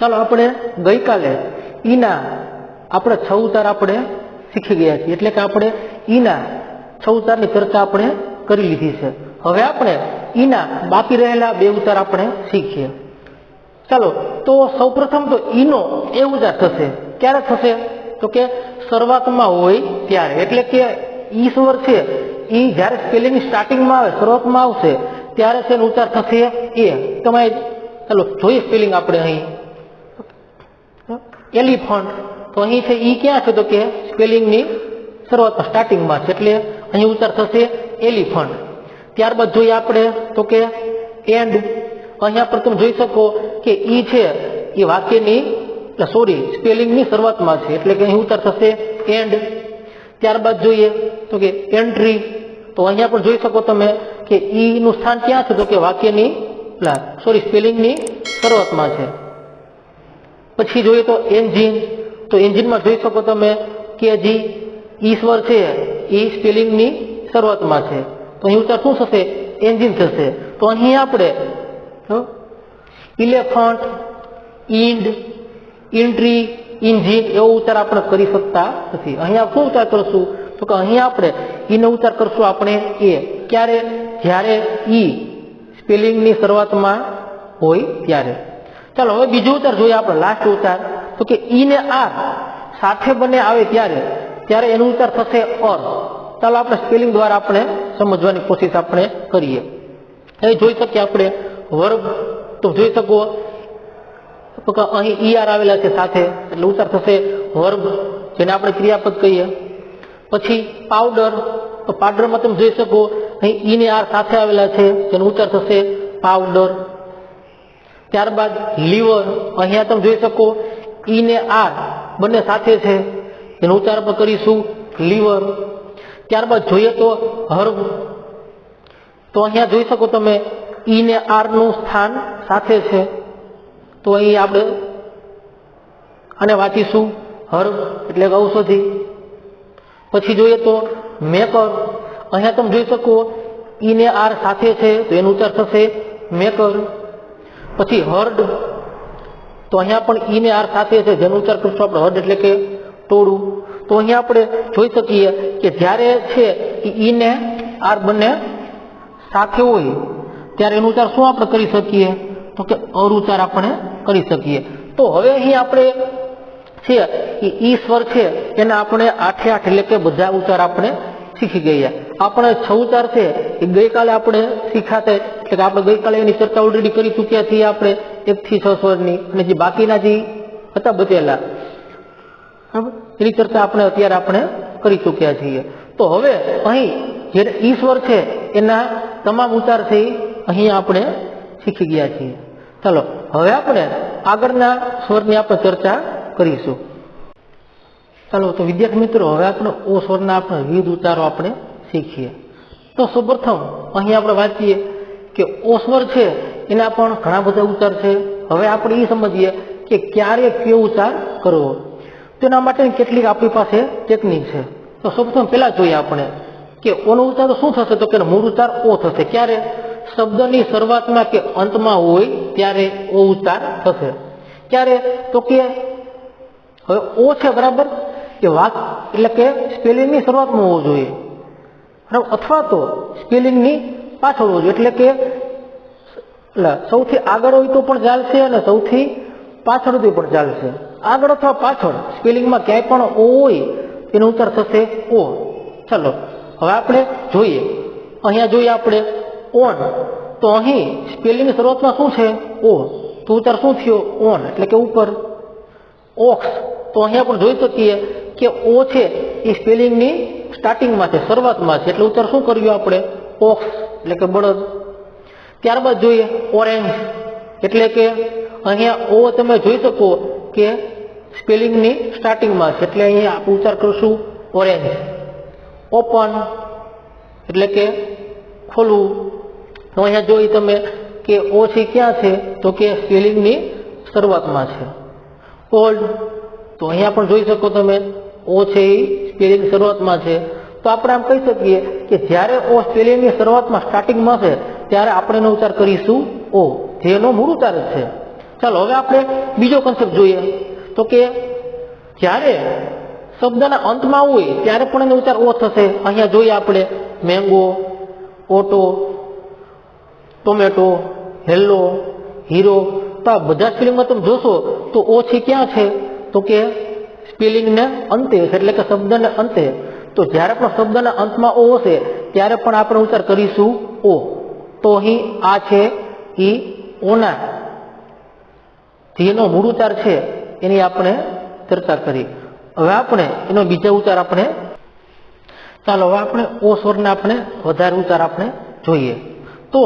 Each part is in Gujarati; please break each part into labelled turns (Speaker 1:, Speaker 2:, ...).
Speaker 1: ચાલો આપણે ગઈકાલે ઈના આપણે 6 ઉતાર આપણે શીખી ગયા છીએ, એટલે કે આપણે ઈના 6 ઉતારની ચર્ચા આપણે કરી લીધી છે। હવે આપણે ઈના બાકી રહેલા 2 ઉતાર આપણે શીખીએ। ચાલો, તો સૌપ્રથમ તો ઈનો એ ઉતાર થશે, ક્યારે થશે તો કે શરૂઆતમાં હોય ત્યારે, એટલે કે ઈ સ્વર છે ઈ જ્યારે સ્પેલિંગ સ્ટાર્ટિંગમાં આવે, શરૂઆતમાં આવશે ત્યારે તેનો ઉચ્ચાર થશે એ। તમે ચાલો જોઈએ સ્પેલિંગ આપણે અહીં એલિફન્ટ, તો અહીં છે ઈ ક્યાં છે તો કે સ્પેલિંગની શરૂઆતમાં સ્ટાર્ટિંગમાં છે, એટલે અહીં ઉચ્ચાર થશે એલિફન્ટ। ત્યારબાદ જોઈએ આપણે તો કે એન્ડ, અહીંયા પર તમે જોઈ શકો કે ઈ છે એ વાક્યની સ્પેલિંગની શરૂઆતમાં છે, એટલે કે અહીં ઉચ્ચાર થશે એન્ડ। ત્યારબાદ જોઈએ તો કે એન્ટ્રી, તો અહીંયા પણ જોઈ શકો તમે કે ઈ નું સ્થાન ક્યાં છે તો કે વાક્યની સ્પેલિંગની શરૂઆતમાં છે। પછી જોઈએ તો એન્જિન, તો એન્જિનમાં જોઈ શકો તમે કે જે ઈ સ્વર છે એ સ્પેલિંગની શરૂઆતમાં છે, તો અહીં ઉચ્ચાર શું થશે એન્જિન થશે। તો અહીં આપણે ઇલેફન્ટ, ઇન્ડ, ઇન્ટ્રી, ઇન્જિન એવો ઉચ્ચાર આપણે કરી શકતા નથી। અહીંયા શું ઉચ્ચાર કરશું તો કે અહીં આપણે ઈનો ઉચ્ચાર કરશું આપણે એ, ક્યારે જ્યારે ઈ સ્પેલિંગની શરૂઆતમાં હોય ત્યારે। ચાલો હવે બીજો ઉચ્ચાર જોઈએ આપણે, લાસ્ટ ઉચ્ચાર, તો કે ઈ ને આર સાથે બને આવે ત્યારે એનો ઉચ્ચાર થશે ઓર। ચાલો આપણે સ્પેલિંગ દ્વારા આપણે સમજવાની કોશિશ આપણે કરીએ। એ જોઈ શકીએ આપણે વર્બ, તો જોઈ શકો તો કે અહીં ઈ આર આવેલા છે સાથે, એટલે ઉચ્ચાર થશે વર્બ, જેને આપણે ક્રિયાપદ કહીએ। પછી પાવડર, તો પાવડરમાં તમે જોઈ શકો અહીં ઈ ને આર સાથે આવેલા છે, જેનો ઉચ્ચાર થશે પાવડર। ત્યારબાદ લીવર, અહીંયા તમે જોઈ શકો ઈ ને આર બંને સાથે છે, એનો ઉચ્ચાર આપણે કરીશું લીવર। ત્યારબાદ જોઈએ તો હર્બ, તો અહીંયા જોઈ શકો તમે ઈ ને આર નું સ્થાન સાથે છે, તો અહીં આપણે આને વાંચીશું હર્બ, એટલે કે ઔષધિ। પછી જોઈએ તો મેકર, અહીંયા તમે જોઈ શકો ઈ ને આર સાથે છે, તો એનો ઉચ્ચાર થશે મેકર। પછી હર્ડ, તો અહીંયા પણ ઈ ને આર સાથે છે, જેનો ઉચ્ચાર કરશું આપણે હર્ડ, એટલે કે ટોળું। તો અહીંયા આપણે જોઈ શકીએ કે જ્યારે છે ઈ ને આર બંને સાથે હોય ત્યારે એનો ઉચ્ચાર શું આપણે કરી શકીએ તો કે અર ઉચ્ચાર આપણે કરી શકીએ। તો હવે અહીં આપણે છે ઈ સ્વર છે એના આપણે 8 એટલે કે બધા ઉચ્ચાર આપણે શીખી ગયા। આપણે 6 ઉચ્ચાર છે એ ગઈકાલે આપણે શીખાતા, એટલે કે આપણે ગઈકાલે એની ચર્ચા ઓલરેડી કરી ચૂક્યા છીએ આપણે 1 થી 6 સ્વરની, અને જે બાકીના જે હતા બચેલા એની ચર્ચા આપણે અત્યારે આપણે કરી ચૂક્યા છીએ। તો હવે અહીં જે ઈ સ્વર છે એના તમામ ઉચ્ચાર છે અહીં આપણે શીખી ગયા છીએ। ચાલો હવે આપણે આગળના સ્વરની આપણે ચર્ચા કરીશું। ચાલો તો વિદ્યાર્થી મિત્રો, હવે આપણે ઓ સ્વરના આપણે વિવિધ ઉચ્ચારો આપણે શીખીએ। તો સૌપ્રથમ અહીં આપણે વાંચીએ કે ઓ સ્વર છે એના પણ ઘણા બધા ઉચ્ચાર છે। હવે આપણે એ સમજીએ કે ક્યારે કયો ઉચ્ચાર કરવો, તેના માટે કેટલીક આપણી પાસે ટેકનિક છે। તો સૌપ્રથમ પહેલા જોઈએ આપણે કે ઓનો ઉચ્ચાર શું થશે તો કે મૂળ ઉચ્ચાર ઓ થશે, ક્યારે શબ્દની શરૂઆતમાં કે અંતમાં હોય ત્યારે ઓ ઉચ્ચાર થશે। ક્યારે તો કે હવે ઓ છે બરાબર એ વાક, એટલે કે સ્પેલિંગની શરૂઆતમાં હોવો જોઈએ, અથવા તો સ્પેલિંગની પાછળ હોવું જોઈએ, એટલે કે સૌથી આગળ હોય તો પણ ચાલશે અને સૌથી પાછળ હોય પણ ચાલશે। આગળ અથવા પાછળ સ્પેલિંગમાં ક્યાંય પણ ઓ હોય એનો ઉચ્ચાર થશે ઓ। ચાલો હવે આપણે જોઈએ, અહીંયા જોઈએ આપણે ઓન, તો અહીં સ્પેલિંગની શરૂઆતમાં શું છે ઓ, તો ઉચ્ચાર શું થયો ઓન, એટલે કે ઉપર। ઓક્સ, તો અહીંયા પણ જોઈ શકીએ કે ઓ છે એ સ્પેલિંગની સ્ટાર્ટિંગમાં છે, શરૂઆતમાં છે, એટલે ઉચ્ચાર શું કર્યો આપણે ઓક્સ, એટલે કે બળદ। ત્યારબાદ જોઈએ ઓરેન્જ, એટલે કે અહીંયા ઓ તમે જોઈ શકો કે સ્પેલિંગની સ્ટાર્ટિંગમાં છે, એટલે અહીંયા આપણે ઉચ્ચાર કરશું ઓરેન્જ। ઓપન, એટલે કે ખોલવું, તો અહીંયા જોઈ તમે કે ઓ છે ક્યાં છે તો કે સ્પેલિંગની શરૂઆતમાં છે। ઓલ્ડ, તો અહીંયા પણ જોઈ શકો તમે ઓ છે એ સ્પેલિંગ શરૂઆતમાં છે, તો આપણે આમ કહી શકીએ કે જ્યારે ઓ સ્પેલિંગની શરૂઆતમાં સ્ટાર્ટિંગમાં છે ત્યારે આપણે એનો ઉચ્ચાર કરીશું ઓ, જેનો મૂળ ઉચ્ચાર છે। ચાલો હવે આપણે બીજો કન્સેપ્ટ જોઈએ તો કે જ્યારે શબ્દના અંતમાં હોય ત્યારે પણ એનો ઉચ્ચાર ઓ થશે. અહીંયા જોઈએ આપણે mango, auto, tomato, hello, hero, તો આ બધા સ્પેલિંગમાં તમે જોશો તો ઓ છે ક્યાં છે તો કે સ્પેલિંગને અંતે છે, એટલે કે શબ્દને અંતે. તો જ્યારે પણ શબ્દના અંતમાં ઓ હશે ત્યારે પણ આપણે ઉચ્ચાર કરીશું ઓ. તો અહીં આ છે એ ઓના જેનો મૂળ ઉચ્ચાર છે એની આપણે ચર્ચા કરી. હવે આપણે એનો બીજા ઉચ્ચાર આપણે ચાલો હવે આપણે ઓ સ્વરને આપણે વધારે ઉચ્ચાર આપણે જોઈએ. તો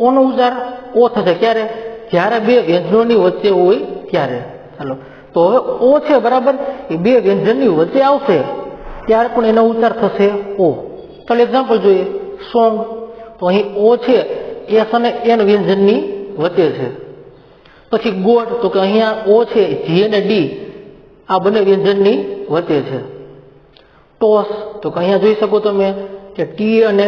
Speaker 1: ઓનો ઉચ્ચાર ઓ થશે ક્યારે? જ્યારે બે વ્યંજનોની વચ્ચે હોય ત્યારે. ચાલો તો હવે ઓ છે બરાબર, એ બે વ્યંજનની વચ્ચે આવશે ત્યારે પણ એનો ઉચ્ચાર થશે ઓ. ચાલો એક્ઝામ્પલ જોઈએ. સોંગ, તો અહીં ઓ છે એસ અને એન વ્યંજનની વચ્ચે છે. પછી ગોડ, તો કે અહીંયા ઓ છે જી અને ડી આ બંને વ્યંજનની વચ્ચે છે. ટોસ, તો કે અહીંયા જોઈ શકો તમે કે ટી અને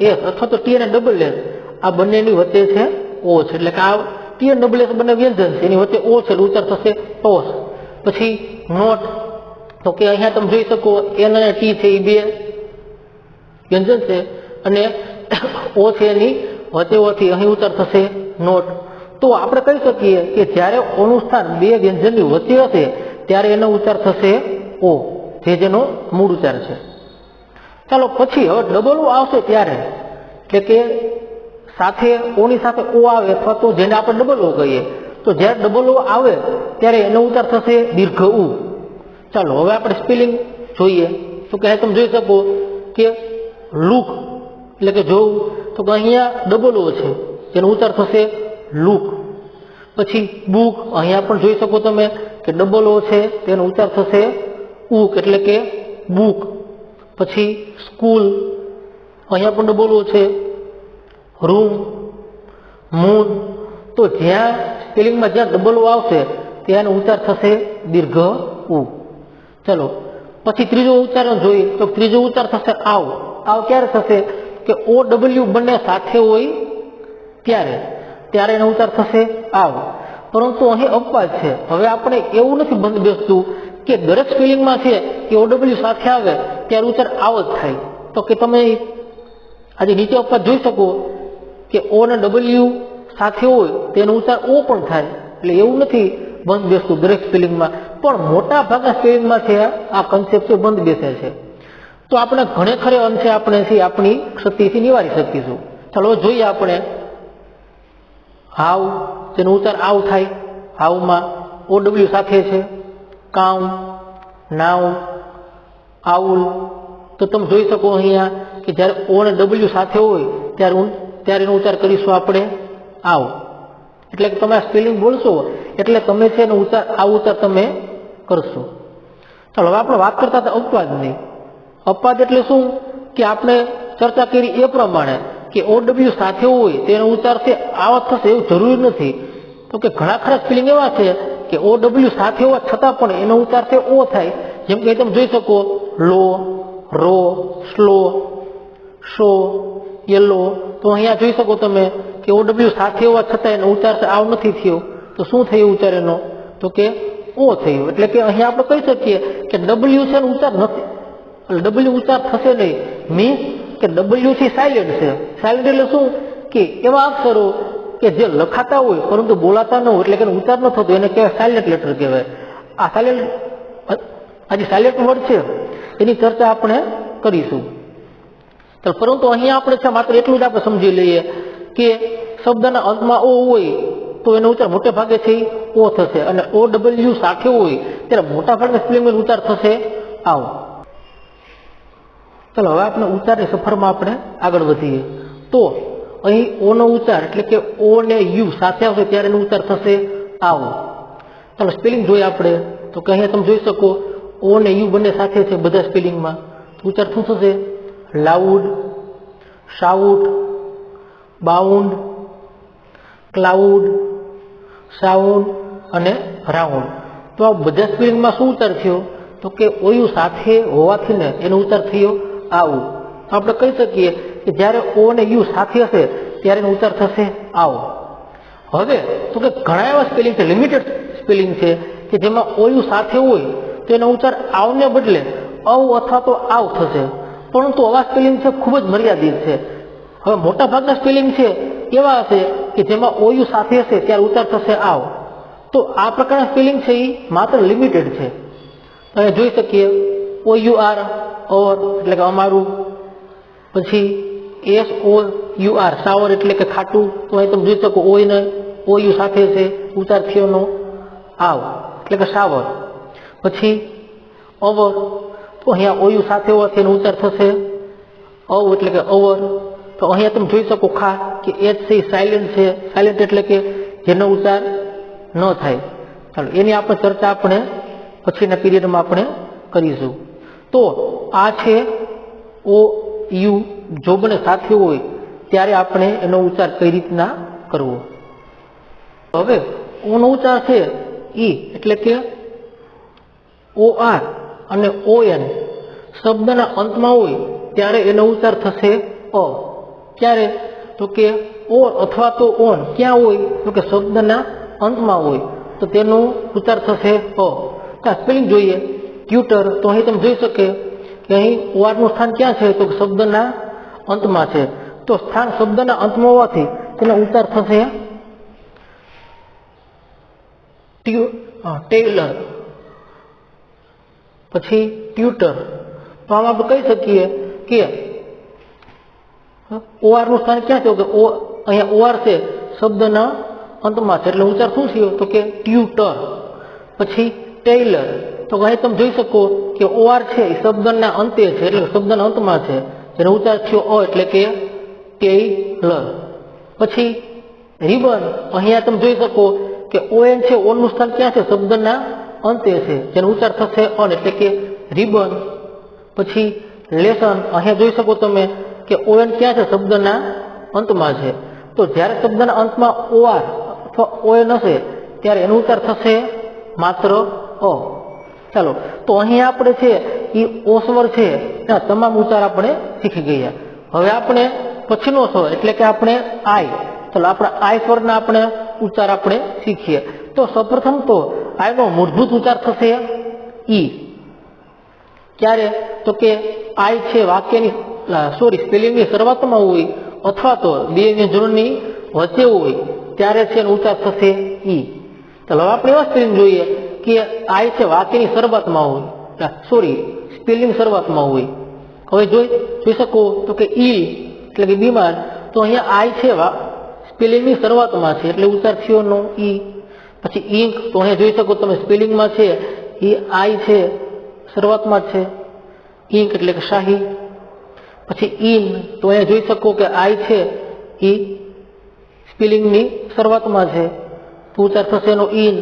Speaker 1: એસ અથવા તો ટી અને ડબલ એસ આ બંનેની વચ્ચે છે ઓ છે, એટલે કે આ ટી અને ડબલ એસ બંને વ્યંજન છે એની વચ્ચે ઓ છે, ઉચ્ચાર થશે ટોસ. પછી નોટ, તો કે અહીંયા તમે જોઈ શકો એન અને ટી છે એ બે વ્યંજન છે અને ઓ છે એની વચ્ચે ઓથી અહીં ઉચ્ચાર થશે નોટ. તો આપણે કહી શકીએ કે જ્યારે ઓનું સ્થાન બે વ્યંજનની વચ્ચે હશે ત્યારે એનો ઉચ્ચાર થશે ઓ, જેનો મૂળ ઉચ્ચાર છે. ચાલો પછી હવે ડબલ ઓ આવશે ત્યારે, એટલે કે સાથે ઓની સાથે ઓ આવે અથવા તો જેને આપણે ડબલ ઓ કહીએ, તો જ્યારે ડબલ ઓ આવે ત્યારે એનો ઉચ્ચાર થશે દીર્ઘ ઉ. ચાલો હવે આપણે સ્પેલિંગ જોઈએ. તો કે તમે જોઈ શકો કે લુક એટલે કે જોવું, તો કે અહીંયા ડબલ ઓ છે જેનો ઉચ્ચાર થશે લુક. પછી બુક, અહીંયા પણ જોઈ શકો તમે કે ડબલ ઓ છે તેનો ઉચ્ચાર થશે ઉક એટલે કે બુક. પછી સ્કૂલ, અહીંયા પણ ડબલ ઓ છે. રૂમ, મૂન, તો જ્યાં સ્પેલિંગમાં જ્યાં ડબલ ઓ આવશે ત્યાંનો ઉચ્ચાર થશે દીર્ઘ ઉ. ચલો પછી ત્રીજો ઉચ્ચાર જોઈએ. તો ત્રીજો ઉચ્ચાર થશે આવ. આવ ક્યારે થશે કે ઓ ડબલ્યુ બંને સાથે હોય ત્યારે એનો ઉચ્ચાર થશે આવ. પરંતુ અહીં અપવાદ છે. હવે આપણે એવું નથી બંધ બેસતું કે દરેક સ્પેલિંગમાં છે કે ઓ ડબલ્યુ સાથે આવે ત્યારે ઉચ્ચાર આવ જ થાય. તો કે તમે આજે નીચે અપવાદ જોઈ શકો કે ઓ ને ડબલ્યુ સાથે હોય તેનો ઉચ્ચાર ઓ પણ થાય. એટલે એવું નથી બંધ બેસતું દરેક સ્પેલિંગમાં, પણ મોટા ભાગના સ્પેલિંગમાં છે આ કન્સેપ્ટ છે બંધ બેસે છે. તો આપણે ઘણે ખરે અંશે આપણે આપણી ક્ષતિથી નિવારી શકીશું. ચાલો જોઈએ આપણે હાવ, તેનો ઉચ્ચાર આવ થાય. હાવમાં ઓ ડબલ્યુ સાથે છે. કાઉ, નાવ, આઉલ, તો તમે જોઈ શકો અહીંયા કે જ્યારે ઓ અને ડબલ્યુ સાથે હોય ત્યારે એનો ઉચ્ચાર કરીશું આપણે આવ. એટલે કે તમે આ સ્પેલિંગ બોલશો એટલે તમે છે એનો ઉચ્ચાર આ ઉચ્ચાર તમે કરશો. ચાલો હવે આપણે વાત કરતા હતા અપવાદની. અપવાદ એટલે શું કે આપણે ચર્ચા કરી એ પ્રમાણે કે ઓ ડબલ્યુ સાથે હોય તેનો ઉચ્ચાર છે આવ થશે એવું જરૂરી નથી. તો કે ઘણા ખરા સ્પેલિંગ એવા છે કે ઓ ડબલ્યુ સાથે હોવા છતાં પણ એનો ઉચ્ચાર છે ઓ થાય. જેમ કે તમે જોઈ શકો લો, રો, સ્લો, શો, યલો, તો અહીંયા જોઈ શકો તમે કે ઓ ડબલ્યુ સાથે હોવા છતાં એનો ઉચ્ચાર આવ નથી થયો. તો શું થયું ઉચ્ચાર એનો? તો કે ઓ થયું. એટલે કે અહીંયા આપણે કહી શકીએ કે ડબલ્યુ છે એનો ઉચ્ચાર નથી, ડબલ્યુ ઉચ્ચાર થશે નહીં. મીન્સ કે ડબલ્યુ થી સાયલેન્ટ છે. સાયલેન્ટ એટલે શું કે એવા અક્ષરો કે જે લખાતા હોય પરંતુ બોલાતા ન હોય, એટલે કે ઉચ્ચાર ન થતો, એને કહેવાય સાયલેન્ટ લેટર કહેવાય. આ સાયલેન્ટ આજે સાયલેન્ટ વર્ડ છે એની ચર્ચા આપણે કરીશું. તો પરંતુ અહીંયા આપણે છે માત્ર એટલું જ આપણે સમજી લઈએ કે શબ્દના અંતમાં ઓ હોય તો એનો ઉચ્ચાર મોટે ભાગે છે ઓ થશે, અને ઓ ડબલ્યુ સાથે હોય ત્યારે મોટા ભાગના સ્પેલિંગનો ઉચ્ચાર થશે આવ. ચાલો હવે આપણે ઉચ્ચારની સફરમાં આપણે આગળ વધીએ. તો અહીં ઓ નો ઉચ્ચાર એટલે કે ઓ ને યુ સાથે આવશે ત્યારે એનો ઉચ્ચાર થશે આવ. ચાલો સ્પેલિંગ જોઈએ આપણે. તો કે અહીંયા તમે જોઈ શકો ઓ ને યુ બંને સાથે છે બધા સ્પેલિંગમાં. ઉચ્ચાર શું થશે? Loud, shout, bound, cloud, sound અને રાઉન્ડ. તો આ બધા સ્પેલિંગમાં શું ઉચ્ચાર થયો? તો કે ઓયુ સાથે હોવાથી ને એનો ઉચ્ચાર થયો આવું. તો આપણે કહી શકીએ કે જ્યારે ઓ અને યુ સાથે હશે ત્યારે એનો ઉચ્ચાર થશે આવો. હવે તો કે ઘણા એવા સ્પેલિંગ છે, લિમિટેડ સ્પેલિંગ છે કે જેમાં ઓયુ સાથે હોય તો એનો ઉચ્ચાર આવને બદલે અવ અથવા તો આવ થશે, પરંતુ આવા સ્પેલિંગ છે ખૂબ જ મર્યાદિત છે. હવે મોટા ભાગના સ્પેલિંગ છે એવા હશે કે જેમાં ઓયુ સાથે હશે ત્યારે ઉચ્ચાર થશે આવ. તો આ પ્રકારના સ્પેલિંગ છે એ માત્ર લિમિટેડ છે. અહીંયા જોઈ શકીએ OUR ઓર એટલે કે અમારું, પછી SOUR સાવર એટલે કે ખાટું. તો અહીં તમે જોઈ શકો ઓય ને ઓયુ સાથે છે, ઉચ્ચાર થયોનો આવ એટલે કે સાવર. પછી અવર, તો અહીંયા ઓયુ સાથે હોવાથી એનો ઉચ્ચાર થશે અવ એટલે કે અવર. તો અહીંયા તમે જોઈ શકો ખા કે એચ છે સાયલેન્ટ છે, સાયલેન્ટ એટલે કે જેનો ઉચ્ચાર ન થાય. ચાલો એની આપણે ચર્ચા આપણે પછીના પીરિયડમાં આપણે કરીશું. તો આ છે ઓ યુ જો બને સાથે હોય ત્યારે આપણે એનો ઉચ્ચાર કઈ રીતના કરવો. હવે ઓનો ઉચ્ચાર છે ઈ એટલે કે OR અને ON શબ્દના અંતમાં હોય ત્યારે એનો ઉચ્ચાર થશે અ. ક્યારે? તો કે ઓર અથવા તો ઓન ક્યાં હોય? તો કે શબ્દના અંતમાં હોય તો તેનો ઉચ્ચાર થશે અ. સ્પેલિંગ જોઈએ ટ્યુટર, તો અહીં તમે જોઈ શકે કે અહીં OR નું સ્થાન ક્યાં છે? તો શબ્દના અંતમાં છે. તો સ્થાન શબ્દના અંતમાં હોવાથી તેનો ઉચ્ચાર થશે ટેલર, પછી ટ્યુટર. તો આમાં આપણે કહી શકીએ કે OR નું સ્થાન ક્યાં છે? કે અહીંયા OR છે શબ્દના અંતમાં છે એટલે ઉચ્ચાર શું થયો? તો કે ટ્યુટર. પછી ટેલર, તો અહીં તમે જોઈ શકો કે OR છે એ શબ્દના અંતે છે એટલે શબ્દના અંતમાં છે જેનો ઉચ્ચાર થયો અ એટલે કે ટેલર. પછી રિબન, અહીંયા તમે જોઈ શકો કે ON છે, ON નું સ્થાન ક્યાં છે? શબ્દના અંતે છે જેનો ઉચ્ચાર થશે અન એટલે કે રિબન. પછી લેસન, અહીંયા જોઈ શકો તમે કે ON ક્યાં છે? શબ્દના અંતમાં છે. તો જ્યારે શબ્દના અંતમાં OR અથવા ON હશે ત્યારે એનો ઉચ્ચાર થશે માત્ર અ. ચાલો તો અહીંયા આપણે છે એ ઓ સ્વર છે એના તમામ ઉચ્ચાર આપણે શીખી ગયા. હવે આપણે પછીનો સ્વર એટલે કે આપણે આઈ, ચાલો આપણે આઈ સ્વરના આપણે ઉચ્ચાર આપણે શીખીએ. તો સૌપ્રથમ તો આઈનો મૂળભૂત ઉચ્ચાર થશે ઈ. ક્યારે? તો કે આઈ છે વાક્યની સ્પેલિંગની શરૂઆતમાં હોય અથવા તો બે વ્યંજનોની વચ્ચે હોય ત્યારે છે એનો ઉચ્ચાર થશે ઈ. ચાલો હવે આપણે એવા સ્પેલિંગ જોઈએ કે આઈ છે વાક્યની શરૂઆતમાં હોય, સ્પેલિંગ શરૂઆતમાં હોય. હવે જોઈ શકો તો કે ઈ એટલે કે બીમાર, તો અહીંયા આઈ છે સ્પેલિંગની શરૂઆતમાં છે એટલે ઉચ્ચાર થયો નો ઈ. પછી ઇંક, તો અહીંયા જોઈ શકો તમે સ્પેલિંગમાં છે એ આઈ છે શરૂઆતમાં છે, ઇંક એટલે કે શાહી. પછી ઇન, તો અહીંયા જોઈ શકો કે આઈ છે એ સ્પેલિંગની શરૂઆતમાં છે તો ઉચ્ચાર થશે એનો ઇન.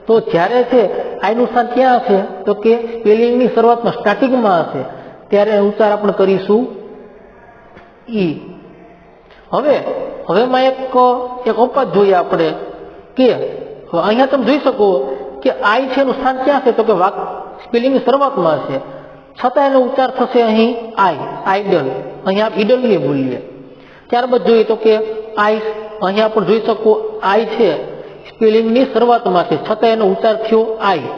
Speaker 1: તો જ્યારે છે આઈનું સ્થાન ક્યાં હશે? તો કે સ્પેલિંગની શરૂઆતમાં સ્ટાર્ટિંગમાં હશે ત્યારે ઉચ્ચાર આપણે કરીશું ઈ. હવેમાં એક અપવાદ જોઈએ આપણે કે અહીંયા તમે જોઈ શકો કે આઈ છે એનું સ્થાન ક્યાં છે? તો કે સ્પેલિંગની શરૂઆતમાં છે છતાં એનો ઉચ્ચાર થશે અહીં આઈડલ. અહીંયા ઈડલની બોલીએ. ત્યારબાદ જોઈએ તો કે આઈસ, અહીંયા પણ જોઈ શકો આઈ છે સ્પેલિંગની શરૂઆતમાં છે છતાં એનો ઉચ્ચાર થયો આઈ.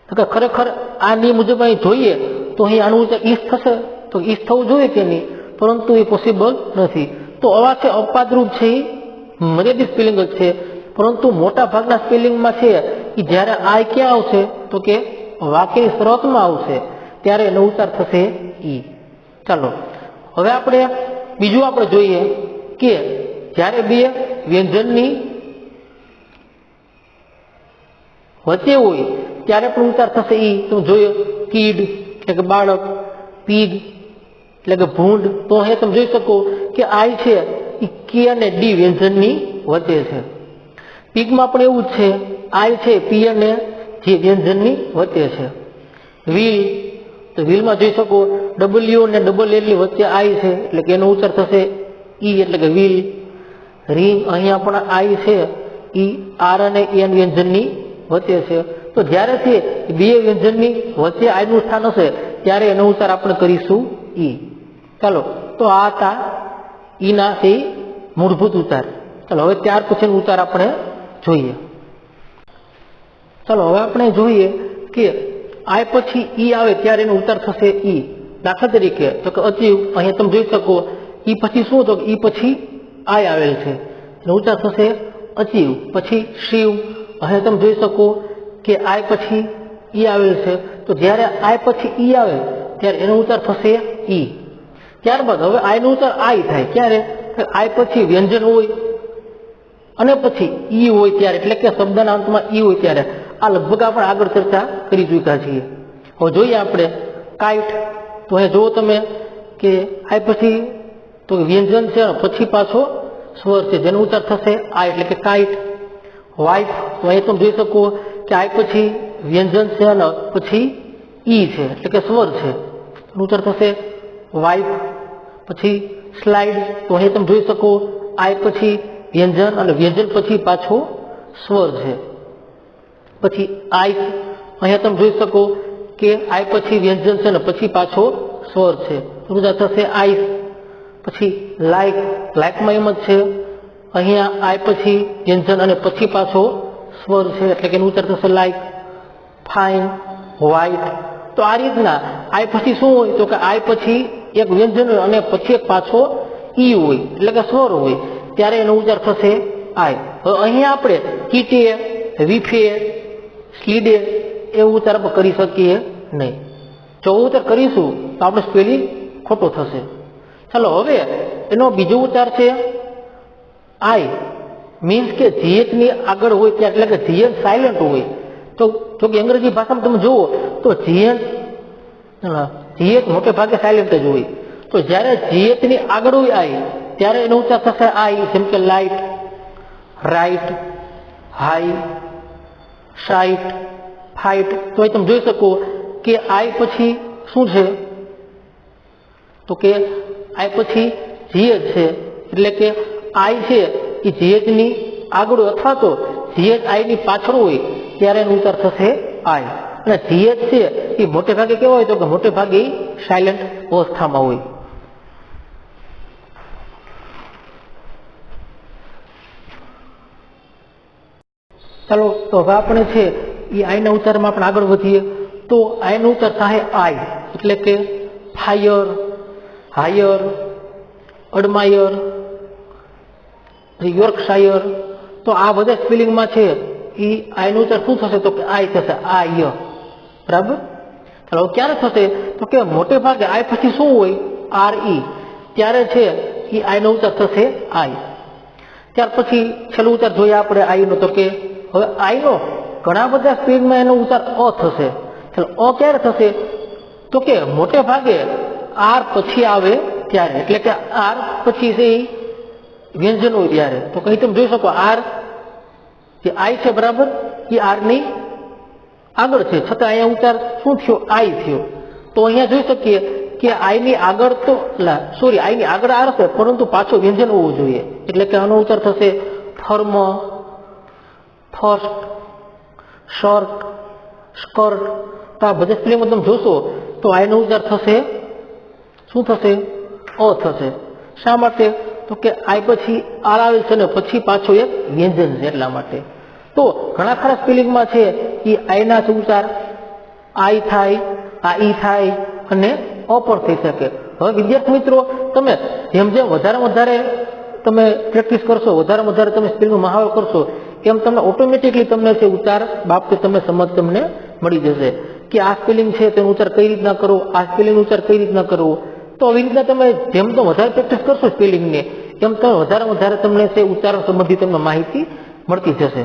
Speaker 1: તો કે ખરેખર આ નિયમ મુજબ અહીં જોઈએ તો અહીં આનું ઉચ્ચાર ઈસ થશે, તો ઈસ થવું જોઈએ કે નહીં, પરંતુ એ પોસિબલ નથી. તો આવા છે અપવાદરૂપ છે એ મર્યાદિત સ્પેલિંગ જ છે, પરંતુ મોટા ભાગના સ્પેલિંગમાં છે કે જ્યારે આઈ ક્યાં આવશે? તો કે વાક્યની શરૂઆતમાં આવશે ત્યારે એનો ઉચ્ચાર થશે ઈ. ચાલો હવે આપણે બીજું આપણે જોઈએ કે જ્યારે બે વ્યંજનની વચ્ચે હોય ત્યારે પણ ઉચ્ચાર થશે ઈ. તો જોયો કીડ એટલે કે બાળક, પીગ એટલે કે ભૂંડ. તો અહીંયા તમે જોઈ શકો કે આઈ છે એ કે અને ડી વ્યંજનની વચ્ચે છે. પીગમાં પણ એવું જ છે, આઈ છે પી અને જે વ્યંજનની વચ્ચે છે. વ્હીલ, તો વ્હીલમાં જોઈ શકો ડબલ્યુ અને ડબલ એલ ની વચ્ચે આઈ છે એટલે કે એનો ઉચ્ચાર થશે ઈ એટલે કે વ્હીલ. રિંગ, અહીંયા પણ આઈ છે ઈ આર અને એન વ્યંજનની વચ્ચે છે. તો જ્યારે છે બે વ્યંજનની વચ્ચે આઈનું સ્થાન હશે ત્યારે એનો ઉચ્ચાર આપણે કરીશું ઈ. ચાલો તો આ હતા ઈના તે મૂળભૂત ઉચ્ચાર. ચાલો હવે ત્યાર પછીનો ઉચ્ચાર આપણે જોઈએ. ચાલો હવે આપણે જોઈએ કે આય પછી ઈ આવે ત્યારે એનો ઉચ્ચાર થશે ઈ. દાખલા તરીકે તો કે અચીવ, અહીંયા તમે જોઈ શકો ઈ પછી શું તો ઈ પછી આય આવેલ છે, એનો ઉચ્ચાર થશે અચીવ. પછી શિવ, અહીંયા તમે જોઈ શકો કે આય પછી ઈ આવેલ છે, તો જ્યારે આય પછી ઈ આવે ત્યારે એનો ઉચ્ચાર થશે ઈ. ત્યારબાદ હવે આયનો ઉચ્ચાર આય થાય ક્યારે? આય પછી વ્યંજન હોય અને પછી ઈ હોય ત્યારે, એટલે કે શબ્દના અંતમાં ઈ હોય ત્યારે. આ લગભગ આપણે આગળ ચર્ચા કરી ચૂક્યા છીએ. હવે જોઈએ આપણે કાઇટ, તો અહીંયા જુઓ તમે કે આય પછી તો વ્યંજન છે પછી પાછો સ્વર છે જેનો ઉચ્ચાર થશે આય, એટલે કે કાઇટ. વાઇફ, તો અહીંયા તમે જોઈ શકો કે આય પછી વ્યંજન છે અને પછી ઈ છે એટલે કે સ્વર છે, એનો ઉચ્ચાર થશે વાઇફ. પછી સ્લાઇડ, તો અહીં તમે જોઈ શકો આય પછી વ્યંજન અને વ્યંજન પછી પાછો સ્વર છે. પછી આઈસ, અહીંયા તમે જોઈ શકો કે આય પછી વ્યંજન છે ને પછી પાછો સ્વર છે, એનું ઉચ્ચાર થશે આઈસ. પછી લાઈક, લાઈકમાં એમ જ છે, અહીંયા આય પછી વ્યંજન અને પછી પાછો સ્વર છે એટલે કે એનું ઉચ્ચાર થશે લાઈક. ફાઇન, વ્હાઇટ, તો આ રીતના આય પછી શું હોય તો કે આય પછી એક વ્યંજન હોય અને પછી એક પાછો ઈ હોય એટલે કે સ્વર હોય ત્યારે એનો ઉચ્ચાર થશે આય. હવે અહીંયા આપણે કીટે, વીફે, સ્લીડે એવું ઉચ્ચાર આપણે કરી શકીએ નહીં. જો ઉચ્ચાર કરીશું તો આપણે સ્પેલિંગ ખોટો થશે. ચાલો હવે એનો બીજો ઉચ્ચાર છે આય, મીન્સ કે જીએચ ની આગળ હોય ત્યાં, એટલે કે જીએચ સાયલેન્ટ હોય. તો જો કે અંગ્રેજી ભાષામાં તમે જુઓ તો જીએચ મોટે ભાગે સાયલેન્ટ જ હોય. તો જ્યારે જીએચ ની આગળ હોય આય ત્યારે એનો ઉચ્ચાર થશે આય, જેમ કે light, right, high, site, fight. તો એ તમે જોઈ શકો કે આય પછી શું છે તો કે આય પછી જીએચ છે, એટલે કે આય છે એ જીએચ ની આગળ હોય અથવા તો જીએચ આય ની પાછળ હોય ત્યારે એનો ઉચ્ચાર થશે આય. અને જીએચ છે એ મોટે ભાગે કેવા હોય તો કે મોટે ભાગે સાયલેન્ટ અવસ્થામાં હોય. ચાલો તો હવે આપણે છે એ આયના ઉચ્ચારમાં આપણે આગળ વધીએ તો આયનો ઉચ્ચાર થાય આય, એટલે કે ફાયર, હાયર, અડમાયર, યોર્કશાયર. તો આ બધા સ્પેલિંગમાં છે એ આયનો ઉચ્ચાર શું થશે તો કે આય થશે, આય. બરાબર. ચાલો ક્યારે થશે તો કે મોટે ભાગે આય પછી શું હોય આર ઈ, ત્યારે છે એ આયનો ઉચ્ચાર થશે આય. ત્યાર પછી છેલ્લો ઉચ્ચાર જોઈએ આપણે આયનો, તો કે હવે આયનો ઘણા બધા સ્પેલિંગમાં એનો ઉચ્ચાર અ થશે. ચાલો અ ક્યારે થશે તો કે મોટે ભાગે આર પછી આવે ત્યારે, એટલે કે આર પછી છે એ વ્યંજન હોય ત્યારે. તો કઈ તમે જોઈ શકો આર જે આય છે બરાબર એ આર ની આગળ છે, છતાં અહીંયા ઉચ્ચાર શું થયો આય થયો. તો અહીંયા જોઈ શકીએ કે આય ની આગળ તો આય ની આગળ આર છે પરંતુ પાછો વ્યંજન હોવું જોઈએ, એટલે કે આનો ઉચ્ચાર થશે ફર્મ, ફર્સ્ટ, શર્ટ, સ્કર્ટ. તો આ બધા સ્પેલિંગમાં તમે જોશો તો આયનો ઉચ્ચાર થશે શું થશે અ થશે. શા માટે તો કે આય પછી આર આવે છે ને પછી પાછો એક વ્યંજન છે એટલા માટે. તો ઘણા ખરા સ્પેલિંગમાં છે એ આયના ઉચ્ચાર આઈ થાય, આ ઈ થાય અને અ પણ થઈ શકે. હવે વિદ્યાર્થી મિત્રો તમે જેમ જેમ વધારે તમે પ્રેક્ટિસ કરશો, વધારે તમે સ્પેલિંગનો મહાવરો કરશો એમ તમને ઓટોમેટિકલી તમને છે ઉચ્ચાર બાબતે તમને સમજ તમને મળી જશે કે આ સ્પેલિંગ છે તેનો ઉચ્ચાર કઈ રીતના કરવો, આ સ્પેલિંગનો ઉચ્ચાર કઈ રીતના કરવો. તો આવી રીતના તમે જેમ તો વધારે પ્રેક્ટિસ કરશો સ્પેલિંગને એમ તમે વધારે તમને છે ઉચ્ચારણ સંબંધી તમને માહિતી મળતી જશે.